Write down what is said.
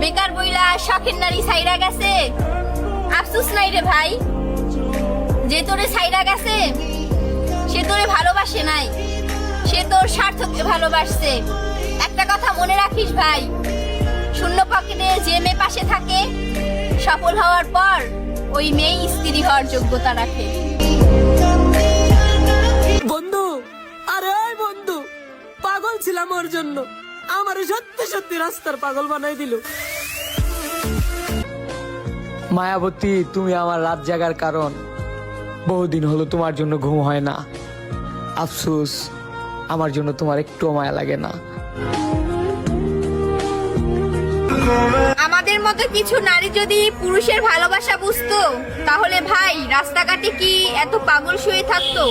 বেকার বইলা শখের নারী সাইরা গেছে, আফসোস নাই রে ভাই। যে তোরে সাইরা গেছে সে তোরে ভালোবাসে নাই, সে তোর স্বার্থকে ভালোবাসছে। একটা কথা মনে রাখিস ভাই, শূন্য পকেটে যে মেয়ে পাশে থাকে সফল হওয়ার পর ওই মেয়ে স্ত্রী হওয়ার যোগ্যতা রাখে। বন্ধু, আরে ওই বন্ধু, পাগল ছিলাম ওর জন্য, আমারে সত্যি সত্যি রাস্তার পাগল বানাই দিল। মায়াবতী, তুমি আমার রাত জাগার কারণ। বহুদিন হলো তোমার জন্য ঘুম হয় না। আফসোস, আমার জন্য তোমার একটুও মায়া লাগে না। আমাদের মতো কিছু নারী যদি পুরুষের ভালোবাসা বুঝতো, তাহলে ভাই রাস্তাঘাটে কি এত পাগল শুয়ে থাকতো?